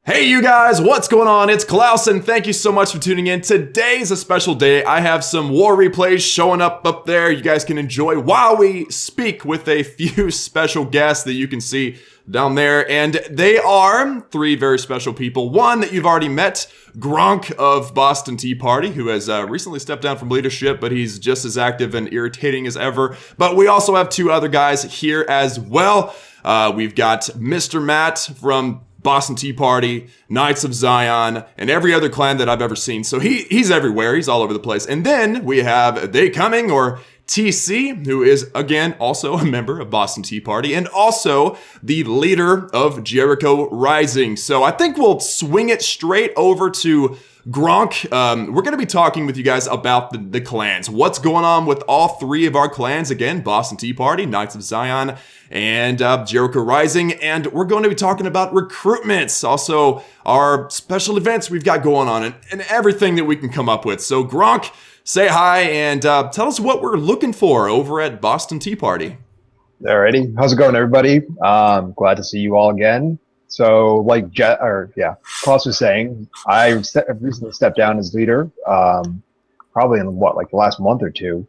Hey you guys, what's going on? It's Klaus and thank you so much for tuning in. Today's a special day. I have some war replays showing up there you guys can enjoy while we speak with a few special guests that you can see down there. And they are three very special people. One that you've already met, Gronk of Boston Tea Party, who has recently stepped down from leadership, but he's just as active and irritating as ever. But we also have two other guys here as well. We've got Mr. Matt from Boston Tea Party, Knights of Zion, and every other clan that I've ever seen. So he's everywhere. He's all over the place. And then we have They Coming, or TC, who is, again, also a member of Boston Tea Party and also the leader of Jericho Rising. So I think we'll swing it straight over to Gronk. We're going to be talking with you guys about the clans. What's going on with all three of our clans? Again, Boston Tea Party, Knights of Zion, and Jericho Rising. And we're going to be talking about recruitments, also our special events we've got going on, and everything that we can come up with. So Gronk, say hi and tell us what we're looking for over at Boston Tea Party. Alrighty, how's it going, everybody? Glad to see you all again. So, like Klaus was saying, I recently stepped down as leader, probably in the last month or two,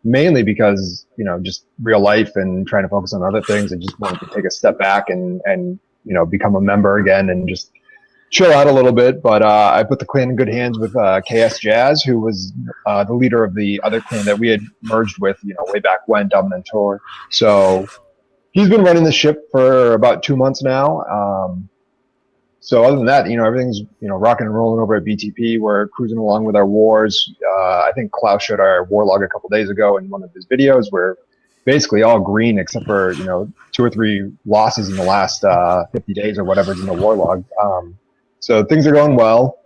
mainly because, just real life and trying to focus on other things. I just wanted to take a step back and become a member again and just chill out a little bit. But I put the clan in good hands with KoZ Jazz, who was the leader of the other clan that we had merged with, way back when, Dominant Tour. So he's been running the ship for about 2 months now. So other than that, everything's, rocking and rolling over at BTP. We're cruising along with our wars. I think Klaus showed our war log a couple days ago in one of his videos. We're basically all green except for, 2 or 3 losses in the last 50 days or whatever's in the war log. So things are going well.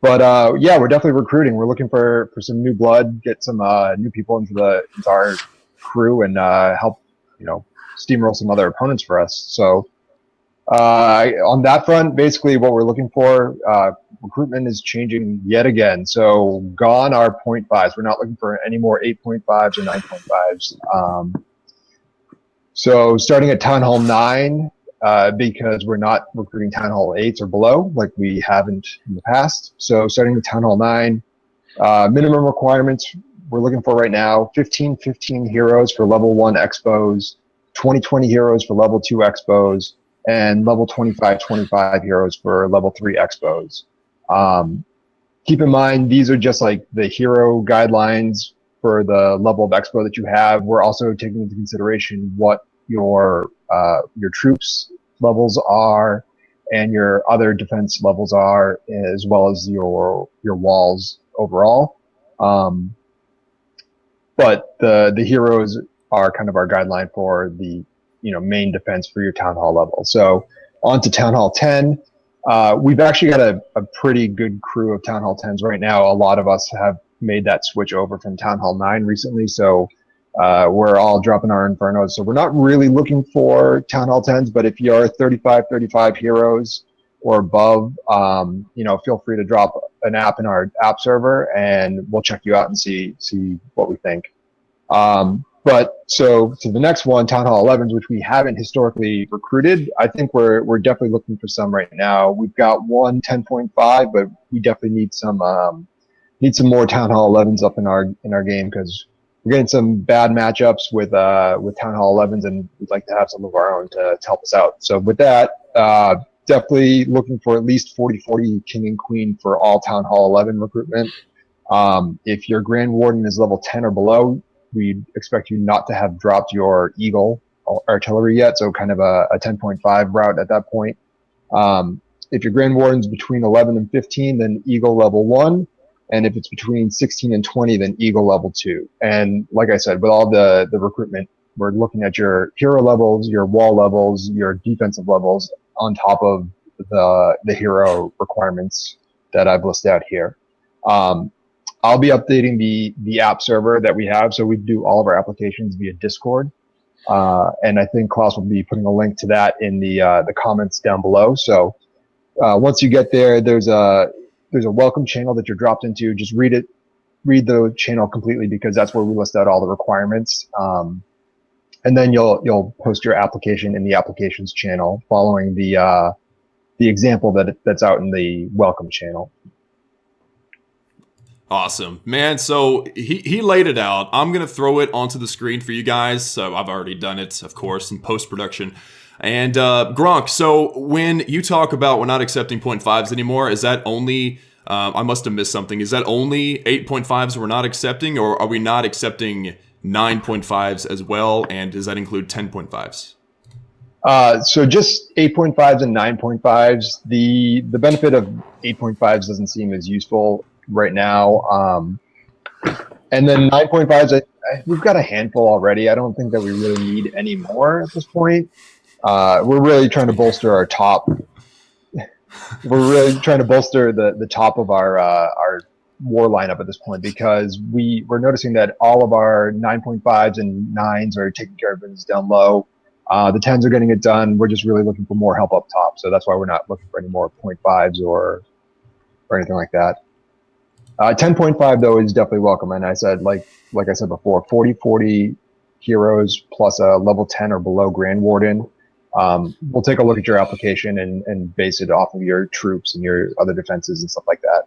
But we're definitely recruiting. We're looking for some new blood, get some new people into our crew and help, steamroll some other opponents for us. So on that front, basically what we're looking for, recruitment is changing yet again. So gone are 0.5s. We're not looking for any more 8.5s or 9.5s. So starting at Town Hall 9, because we're not recruiting Town Hall 8s or below like we haven't in the past. So starting with Town Hall 9, minimum requirements we're looking for right now, 15 heroes for level 1 expos, 20 heroes for level 2 expos, and level 25 heroes for level 3 expos. Keep in mind, these are just like the hero guidelines for the level of expo that you have. We're also taking into consideration what your troops levels are and your other defense levels are, as well as your walls overall. But the heroes are kind of our guideline for the main defense for your Town Hall level. So on to Town Hall 10. We've actually got a pretty good crew of Town Hall 10s right now. A lot of us have made that switch over from Town Hall 9 recently. So we're all dropping our Infernos. So we're not really looking for Town Hall 10s, but if you're 35 heroes or above, feel free to drop an app in our app server and we'll check you out and see what we think. But so to the next one, Town Hall 11s, which we haven't historically recruited, I think we're definitely looking for some right now. We've got one 10.5, but we definitely need some more Town Hall 11s up in our game because we're getting some bad matchups with Town Hall 11s, and we'd like to have some of our own to help us out. So with that, definitely looking for at least 40 King and Queen for all Town Hall 11 recruitment. If your Grand Warden is level 10 or below, we expect you not to have dropped your Eagle artillery yet, so kind of a 10.5 route at that point. If your Grand Warden's between 11 and 15, then Eagle level 1. And if it's between 16 and 20, then Eagle level 2. And like I said, with all the recruitment, we're looking at your hero levels, your wall levels, your defensive levels on top of the hero requirements that I've listed out here. I'll be updating the app server that we have, so we do all of our applications via Discord. And I think Klaus will be putting a link to that in the comments down below. So once you get there, there's a welcome channel that you're dropped into. Just read the channel completely because that's where we list out all the requirements. And then you'll post your application in the applications channel following the the example that's out in the welcome channel. Awesome, man. So he laid it out. I'm going to throw it onto the screen for you guys. So I've already done it, of course, in post-production. And Gronk, so when you talk about we're not accepting 0.5s anymore, is that only, I must have missed something, is that only 8.5s we're not accepting, or are we not accepting 9.5s as well? And does that include 10.5s? So just 8.5s and 9.5s. The benefit of 8.5s doesn't seem as useful right now. And then 9.5s, we've got a handful already. I don't think that we really need any more at this point. We're really trying to bolster our top. We're really trying to bolster the top of our war lineup at this point, because we're noticing that all of our 9.5s and 9s are taking care of business down low. The 10s are getting it done. We're just really looking for more help up top. So that's why we're not looking for any more 0.5s or anything like that. 10.5 though is definitely welcome. And I said, like I said before, 40 heroes plus a level 10 or below Grand Warden. We'll take a look at your application and base it off of your troops and your other defenses and stuff like that.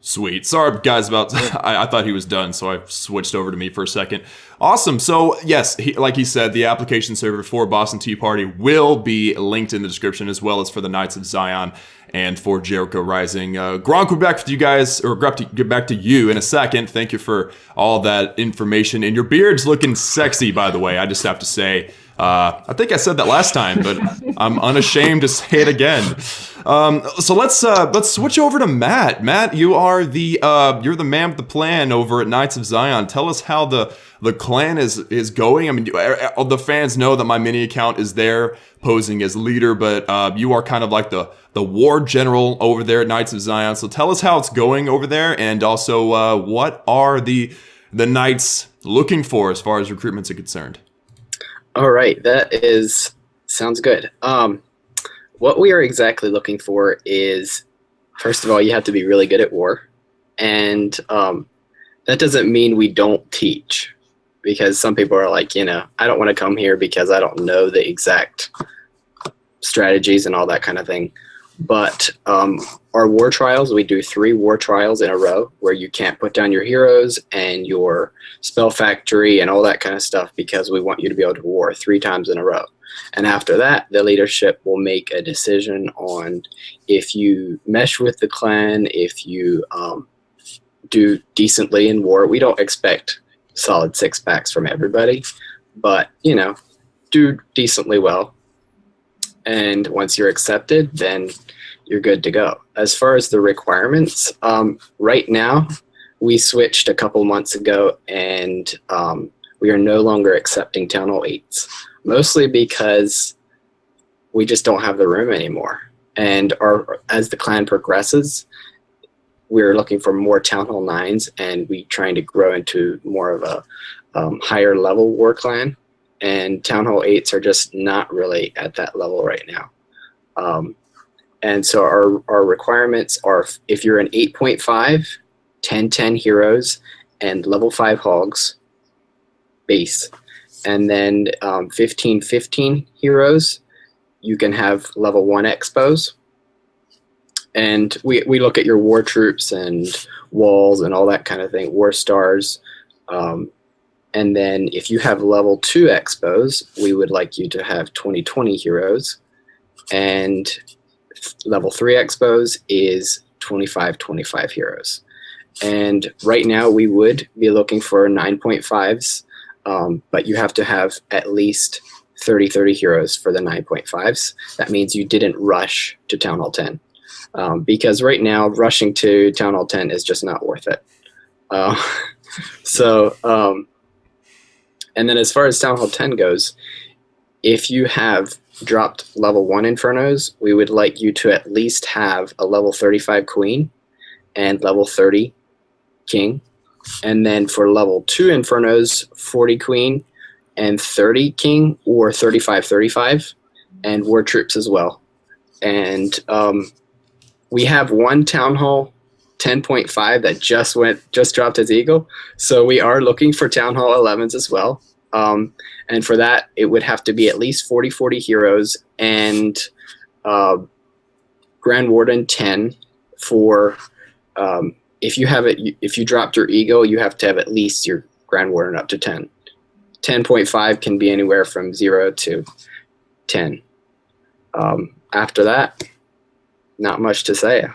Sweet. Sorry, guys, about I thought he was done, so I switched over to me for a second. Awesome. So, yes, like he said, the application server for Boston Tea Party will be linked in the description, as well as for the Knights of Zion and for Jericho Rising. Gronk, we'll be back to you guys, or get back to you in a second. Thank you for all that information. And your beard's looking sexy, by the way. I just have to say, I think I said that last time, but I'm unashamed to say it again. So let's switch over to Matt. Matt, you're the man with the plan over at Knights of Zion. Tell us how the clan is going. I mean, all the fans know that my mini account is there posing as leader, but you are kind of like the war general over there at Knights of Zion. So tell us how it's going over there, and also what are the Knights looking for as far as recruitments are concerned. All right, sounds good. What we are exactly looking for is, first of all, you have to be really good at war. And that doesn't mean we don't teach, because some people are like, I don't want to come here because I don't know the exact strategies and all that kind of thing. But our war trials, we do 3 war trials in a row where you can't put down your heroes and your spell factory and all that kind of stuff, because we want you to be able to war 3 times in a row. And after that, the leadership will make a decision on if you mesh with the clan, if you do decently in war. We don't expect solid 6-packs from everybody, but, do decently well. And once you're accepted, then you're good to go. As far as the requirements, right now, we switched a couple months ago, and we are no longer accepting Town Hall 8s, mostly because we just don't have the room anymore. And as the clan progresses, we're looking for more Town Hall 9s, and we're trying to grow into more of a higher level war clan. And Town Hall 8s are just not really at that level right now. And so our requirements are, if you're an 8.5, 10 heroes, and level 5 hogs base, and then 15 heroes, you can have level 1 expos. And we look at your war troops and walls and all that kind of thing, war stars. And then if you have level 2 expos, we would like you to have 20 heroes. And level 3 expos is 25 heroes. And right now we would be looking for 9.5s, but you have to have at least 30 heroes for the 9.5s. That means you didn't rush to Town Hall 10. Because right now rushing to Town Hall 10 is just not worth it. And then as far as Town Hall 10 goes, if you have dropped level 1 Infernos, we would like you to at least have a level 35 Queen and level 30 King. And then for level 2 Infernos, 40 Queen and 30 King, or 35, and War Troops as well. And we have one Town Hall 10.5 that just dropped its Eagle. So we are looking for Town Hall 11s as well. And for that, it would have to be at least 40 heroes and Grand Warden 10 for if you dropped your Eagle, you have to have at least your Grand Warden up to 10. 10.5 can be anywhere from 0 to 10. After that, not much to say.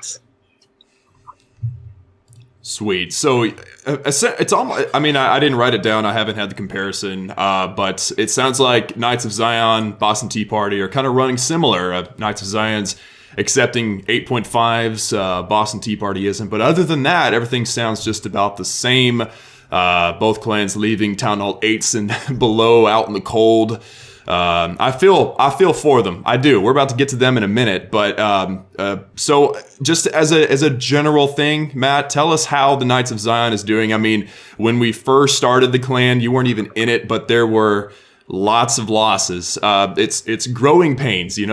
Sweet. So it's almost, I mean, I didn't write it down. I haven't had the comparison, but it sounds like Knights of Zion, Boston Tea Party are kind of running similar. Knights of Zion's accepting 8.5s, Boston Tea Party isn't. But other than that, everything sounds just about the same. Both clans leaving Town Hall 8s and below out in the cold. I feel for them. I do. We're about to get to them in a minute, but so just as a general thing, Matt, tell us how the Knights of Zion is doing. I mean, when we first started the clan, you weren't even in it, but there were lots of losses. It's growing pains, and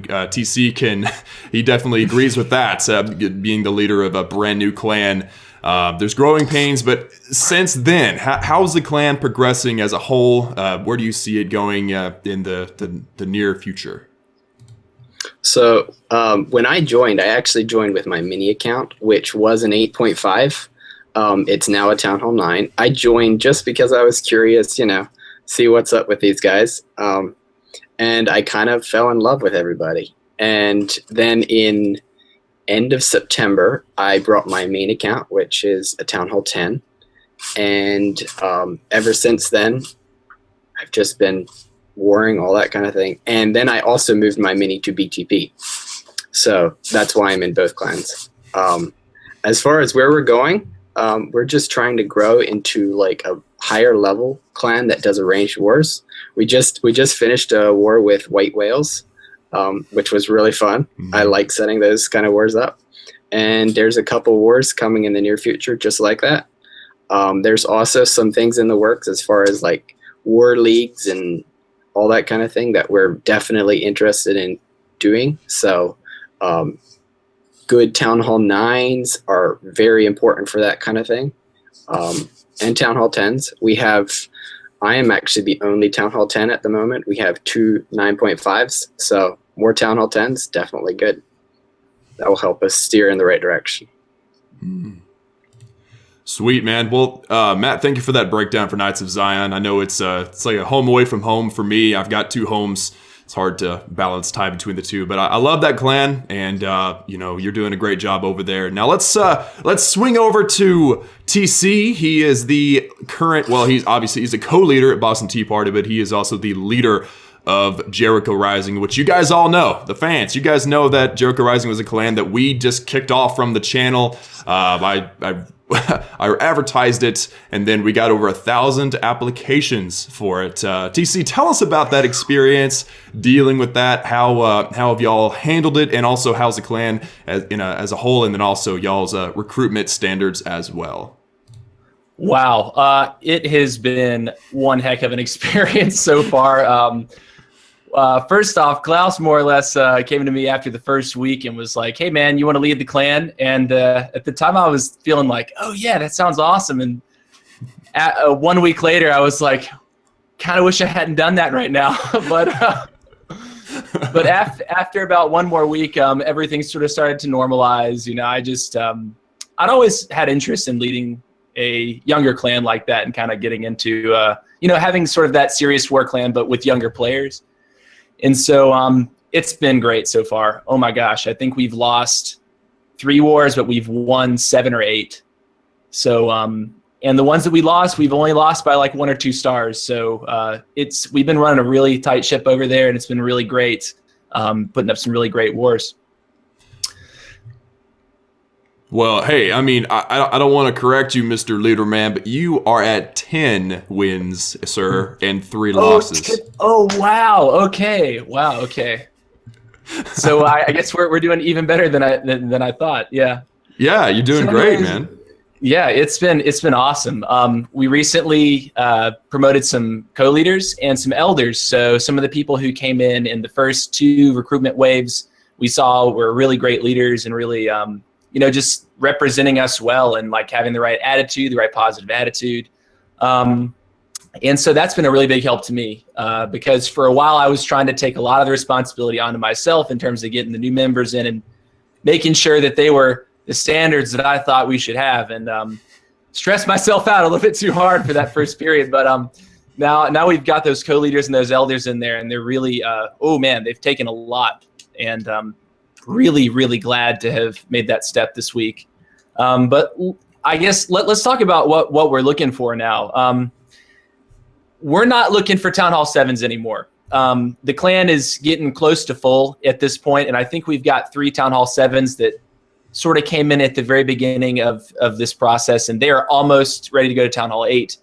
TC he definitely agrees with that. Being the leader of a brand new clan. There's growing pains, but since then, how's the clan progressing as a whole? Where do you see it going in the near future? So when I joined, I actually joined with my mini account, which was an 8.5. It's now a Town Hall 9. I joined just because I was curious, see what's up with these guys. And I kind of fell in love with everybody. And then in end of September, I brought my main account, which is a Town Hall 10. And ever since then, I've just been warring, all that kind of thing. And then I also moved my mini to BTP. So that's why I'm in both clans. As far as where we're going, we're just trying to grow into like a higher level clan that does arranged wars. We just finished a war with white whales, which was really fun. Mm-hmm. I like setting those kind of wars up. And there's a couple wars coming in the near future just like that. There's also some things in the works as far as like war leagues and all that kind of thing that we're definitely interested in doing. So good Town Hall 9s are very important for that kind of thing. And Town Hall 10s. I am actually the only Town Hall 10 at the moment. We have 2 9.5s. So more Town Hall 10s, definitely good. That will help us steer in the right direction. Sweet, man. Well, Matt, thank you for that breakdown for Knights of Zion. I know it's like a home away from home for me. I've got 2 homes. It's hard to balance time between the two, but I love that clan, and you're doing a great job over there. Now let's swing over to TC. He is the current. Well, he's a co-leader at Boston Tea Party, but he is also the leader of Jericho Rising, which you guys all know, the fans. You guys know that Jericho Rising was a clan that we just kicked off from the channel. I advertised it, and then we got over 1,000 applications for it. TC, tell us about that experience, dealing with that. How have y'all handled it, and also how's the clan as a whole, and then also y'all's recruitment standards as well? Wow, it has been one heck of an experience so far. First off, Klaus more or less came to me after the first week and was like, "Hey man, you want to lead the clan?" And at the time I was feeling like, "Oh yeah, that sounds awesome." And 1 week later I was like, kind of wish I hadn't done that right now. but after about one more week, everything sort of started to normalize. I'd always had interest in leading a younger clan like that and kind of getting into having sort of that serious war clan but with younger players. And so it's been great so far. Oh my gosh, I think we've lost 3 wars, but we've won 7 or 8. So and the ones that we lost, we've only lost by like 1 or 2 stars. So we've been running a really tight ship over there, and it's been really great, putting up some really great wars. Well, hey, I mean, I don't want to correct you, Mr. Leaderman, but you are at 10 wins, sir, and 3 losses. Oh, wow. Okay. Wow. Okay. So I guess we're doing even better than I thought. Yeah. Yeah, you're doing great, man. Yeah, it's been awesome. We recently promoted some co-leaders and some elders. So some of the people who came in the first 2 recruitment waves we saw were really great leaders and really just representing us well and like having the right attitude, the right positive attitude. And so that's been a really big help to me because for a while I was trying to take a lot of the responsibility onto myself in terms of getting the new members in and making sure that they were the standards that I thought we should have, and stressed myself out a little bit too hard for that first period. But now we've got those co-leaders and those elders in there, and they're really, they've taken a lot, and really, really glad to have made that step this week. But I guess let's talk about what we're looking for now. We're not looking for Town Hall 7s anymore. The clan is getting close to full at this point, and I think we've got 3 Town Hall 7s that sort of came in at the very beginning of this process, and they are almost ready to go to Town Hall 8.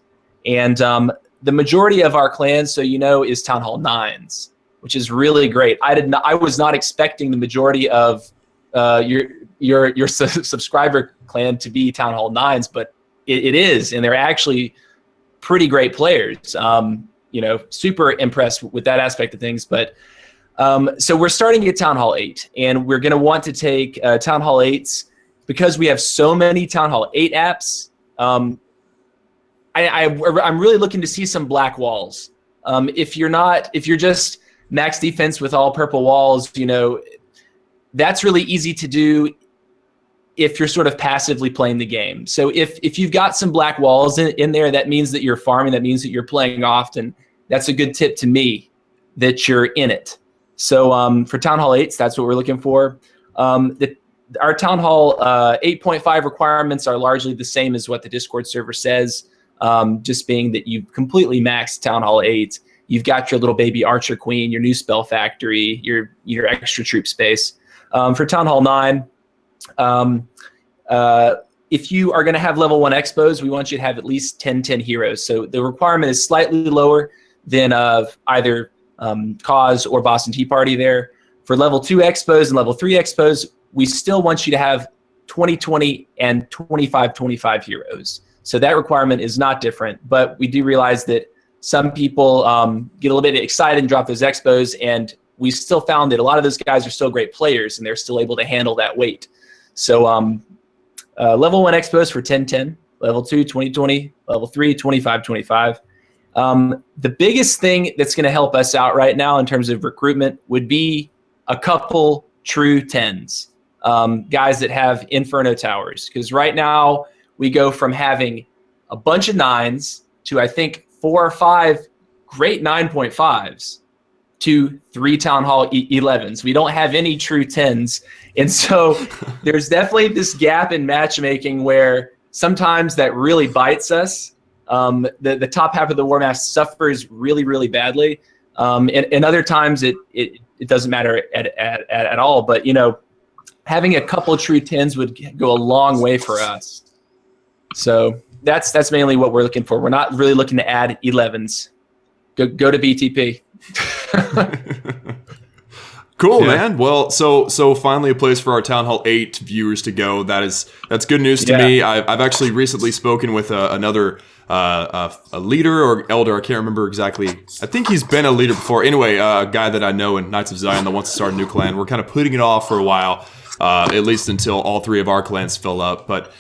And the majority of our clans, so is Town Hall 9s, which is really great. I was not expecting the majority of your subscriber clan to be Town Hall 9s, but it is, and they're actually pretty great players. Super impressed with that aspect of things. But so we're starting at Town Hall 8, and we're going to want to take Town Hall 8s because we have so many Town Hall 8 apps. I'm really looking to see some black walls. If you're just max defense with all purple walls, that's really easy to do if you're sort of passively playing the game. So if you've got some black walls in there, that means that you're farming, that means that you're playing often. That's a good tip to me that you're in it. So for Town Hall 8s, that's what we're looking for. Our Town Hall 8.5 requirements are largely the same as what the Discord server says, just being that you've completely maxed Town Hall 8. You've got your little baby Archer Queen, your new spell factory, your extra troop space. For Town Hall 9, if you are going to have level 1 expos, we want you to have at least 10 heroes. So the requirement is slightly lower than either KoZ or Boston Tea Party there. For level 2 expos and level 3 expos, we still want you to have 20 and 25 heroes. So that requirement is not different, but we do realize that some people get a little bit excited and drop those expos, and we still found that a lot of those guys are still great players and they're still able to handle that weight. So level 1 expos for 10, level 2, 20, level 3, 25. The biggest thing that's going to help us out right now in terms of recruitment would be a couple true 10s, guys that have Inferno Towers. Because right now we go from having a bunch of 9s to I think 4 or 5 great 9.5s to 3 Town Hall 11s. We don't have any true 10s. And so there's definitely this gap in matchmaking where sometimes that really bites us. The top half of the War Math suffers really, really badly. And other times it doesn't matter at all. But, having a couple true 10s would go a long way for us. So that's mainly what we're looking for. We're not really looking to add 11s. Go to BTP. Cool, man. Well, so finally a place for our Town Hall 8 viewers to go. That's good news to me. I've actually recently spoken with another a leader or elder. I can't remember exactly. I think he's been a leader before. Anyway, a guy that I know in Knights of Zion that wants to start a new clan. We're kind of putting it off for a while. At least until all 3 of our clans fill up. But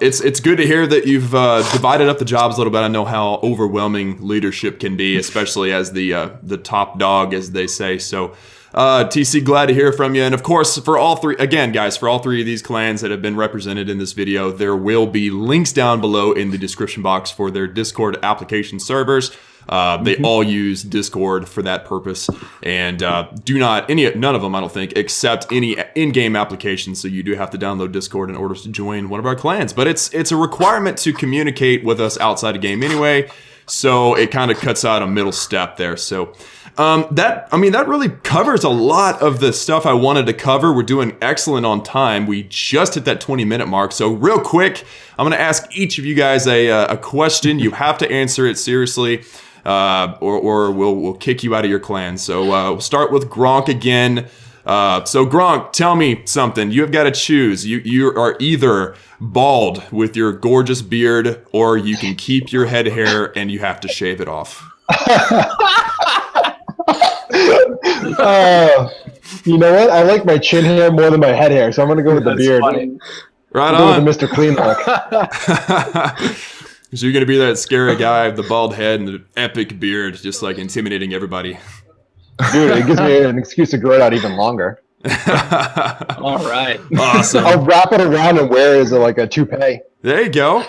it's good to hear that you've divided up the jobs a little bit. I know how overwhelming leadership can be, especially as the top dog, as they say. So, TC, glad to hear from you. And of course, for all 3, again, guys, for all 3 of these clans that have been represented in this video, there will be links down below in the description box for their Discord application servers. They all use Discord for that purpose, and none of them, I don't think, accept any in-game applications. So you do have to download Discord in order to join one of our clans. But it's a requirement to communicate with us outside of game anyway. So it kind of cuts out a middle step there. So that really covers a lot of the stuff I wanted to cover. We're doing excellent on time. We just hit that 20-minute mark. So real quick, I'm going to ask each of you guys a question. You have to answer it seriously. Or we'll kick you out of your clan. So we'll start with Gronk again. So Gronk, tell me something. You have got to choose. You are either bald with your gorgeous beard, or you can keep your head hair and you have to shave it off. You know what? I like my chin hair more than my head hair, so I'm gonna go with the beard. Funny. Right on. Go with the Mr. Clean look. So you're gonna be that scary guy with the bald head and the epic beard, just like intimidating everybody. Dude, it gives me an excuse to grow it out even longer. All right. Awesome. I'll wrap it around and wear it as like a toupee. There you go.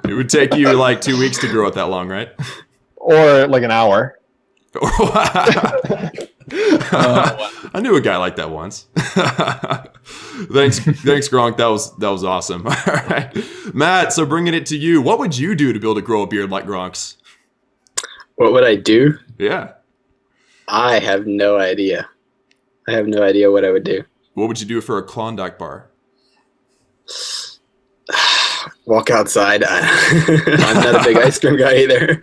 It would take you like 2 weeks to grow it that long, right? Or like an hour. I knew a guy like that once. Thanks, Gronk. That was awesome. All right, Matt. So bringing it to you, what would you do to be able to grow a beard like Gronk's? What would I do? Yeah. I have no idea. I have no idea what I would do. What would you do for a Klondike bar? Walk outside. I'm not a big ice cream guy either.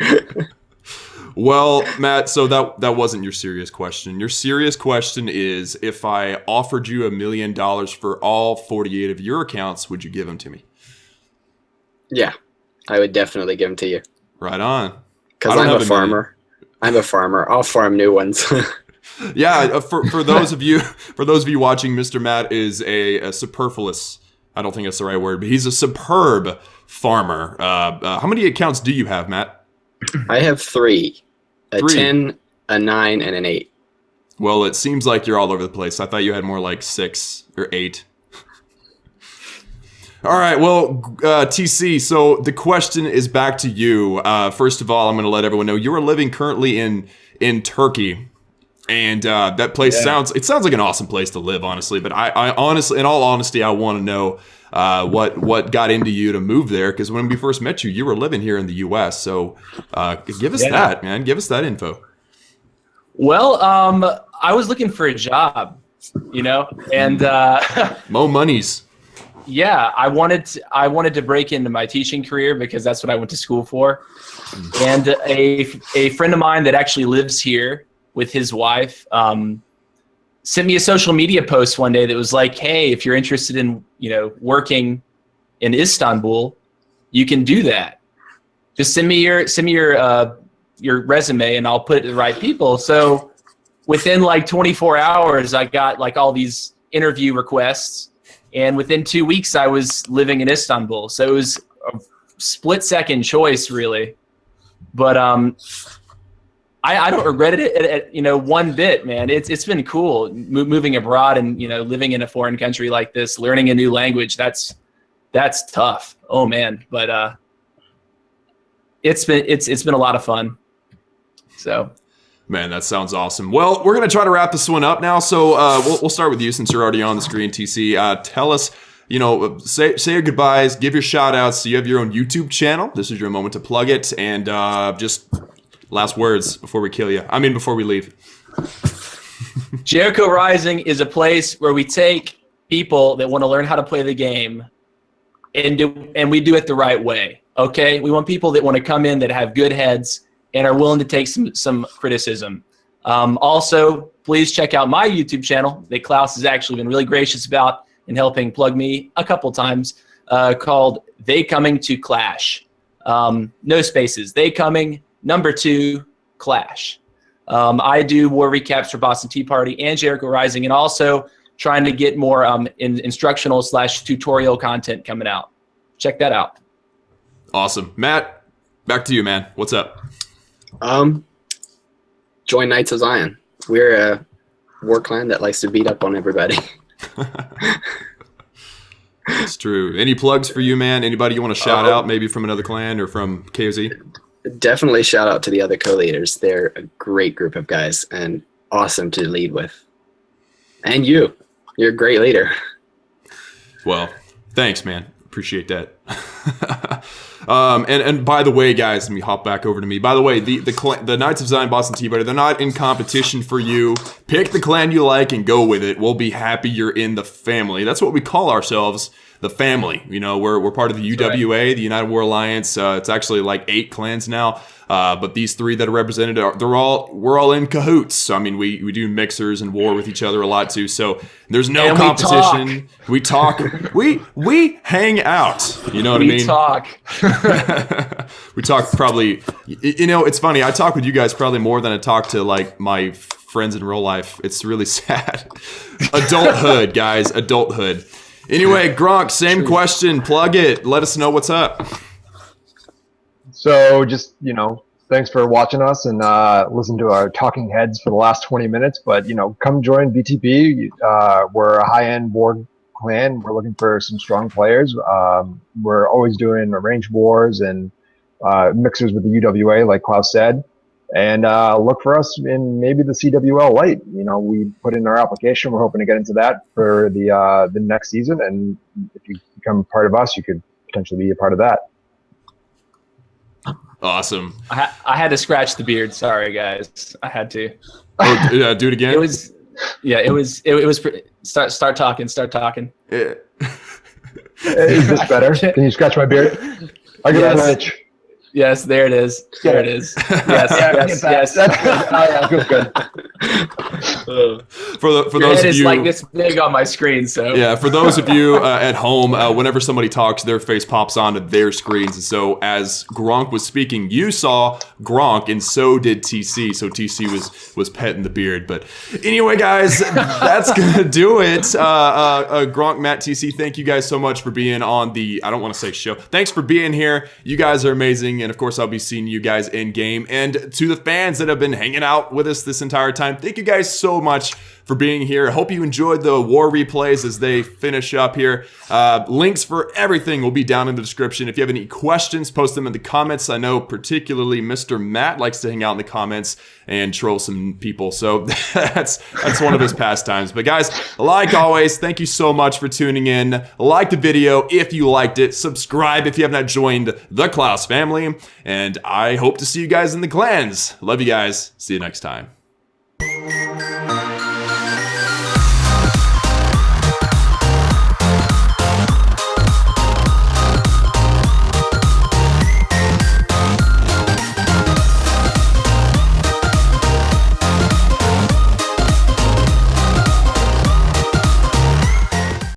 Well, Matt, so that wasn't your serious question. Your serious question is, if I offered you $1 million for all 48 of your accounts, would you give them to me? Yeah, I would definitely give them to you. Right on. Because I'm a farmer. I'm a farmer. I'll farm new ones. Yeah, for those of you watching, Mr. Matt is a superfluous. I don't think that's the right word, but he's a superb farmer. How many accounts do you have, Matt? I have 3. A 10, a 9, and an 8. Well, it seems like you're all over the place. I thought you had more like 6 or 8. All right, well, TC, so the question is back to you. First of all, I'm going to let everyone know you are living currently in Turkey. And that place sounds like an awesome place to live, honestly. But I honestly, in all honesty, I want to know what got into you to move there, because when we first met you, you were living here in the U.S. So give us that, man. Give us that info. Well, I was looking for a job, and Mo monies. Yeah, I wanted to break into my teaching career because that's what I went to school for. And a friend of mine that actually lives here with his wife sent me a social media post one day that was like, "Hey, if you're interested in working in Istanbul, you can do that. Just send me your resume and I'll put it to the right people." So within like 24 hours, I got like all these interview requests. And within 2 weeks, I was living in Istanbul. So it was a split-second choice, really. But I don't regret it, one bit, man. It's been cool moving abroad and living in a foreign country like this, learning a new language. That's tough. Oh man, but it's been a lot of fun. So. Man, that sounds awesome. Well, we're going to try to wrap this one up now. So we'll start with you since you're already on the screen, TC. Tell us, say your goodbyes, give your shout outs. So you have your own YouTube channel. This is your moment to plug it. And just last words before we kill you. Before we leave. Jericho Rising is a place where we take people that want to learn how to play the game and we do it the right way. Okay? We want people that want to come in that have good heads and are willing to take some criticism. Also, please check out my YouTube channel that Klaus has actually been really gracious about in helping plug me a couple times, called They Coming to Clash. No spaces. They Coming, #2, Clash. I do war recaps for Boston Tea Party and Jericho Rising, and also trying to get more instructional / tutorial content coming out. Check that out. Awesome. Matt, back to you, man. What's up? Join Knights of Zion. We're a war clan that likes to beat up on everybody. It's true. Any plugs for you, man? Anybody you want to shout out, maybe from another clan or from KoZ? Definitely shout out to the other co-leaders. They're a great group of guys and awesome to lead with. And you're a great leader. Well, thanks, man. Appreciate that. And by the way, guys, let me hop back over to me. By the way, the Knights of Zion Boston Tea Party, they're not in competition for you. Pick the clan you like and go with it. We'll be happy you're in the family. That's what we call ourselves, the family. We're part of the UWA, the United War Alliance. It's actually like 8 clans now. But these 3 that are represented, we're all in cahoots. So, we do mixers and war with each other a lot too. So there's no competition. We talk. We hang out. You know what I mean? We talk. We talk probably. It's funny. I talk with you guys probably more than I talk to like my friends in real life. It's really sad. Adulthood, guys. Adulthood. Anyway, Gronk, same question. Plug it. Let us know what's up. So just, thanks for watching us and listen to our talking heads for the last 20 minutes. But, come join BTP. We're a high-end board clan. We're looking for some strong players. We're always doing arranged wars and mixers with the UWA, like Klaus said. And look for us in maybe the CWL Light. We put in our application. We're hoping to get into that for the next season. And if you become part of us, you could potentially be a part of that. Awesome. I had to scratch the beard. Sorry, guys. I had to. Oh, yeah, do it again. It was. Start talking. Yeah. Is this better? Can you scratch my beard? I get an itch. Yes, there it is. There it is. Yes. That's good. Oh, yeah, good. For those of you, like this big on my screen. So yeah, for those of you at home, whenever somebody talks, their face pops onto their screens. And so as Gronk was speaking, you saw Gronk, and so did TC. So TC was petting the beard. But anyway, guys, that's gonna do it. Gronk, Matt, TC, thank you guys so much for being on the, I don't want to say show. Thanks for being here. You guys are amazing. And of course, I'll be seeing you guys in game. And to the fans that have been hanging out with us this entire time, thank you guys so much for being here. I hope you enjoyed the war replays as they finish up here. Links for everything will be down in the description. If you have any questions, post them in the comments. I know particularly Mr. Matt likes to hang out in the comments and troll some people. So that's one of his pastimes. But guys, like always, thank you so much for tuning in. Like the video if you liked it. Subscribe if you have not joined the Klaus family. And I hope to see you guys in the clans. Love you guys. See you next time.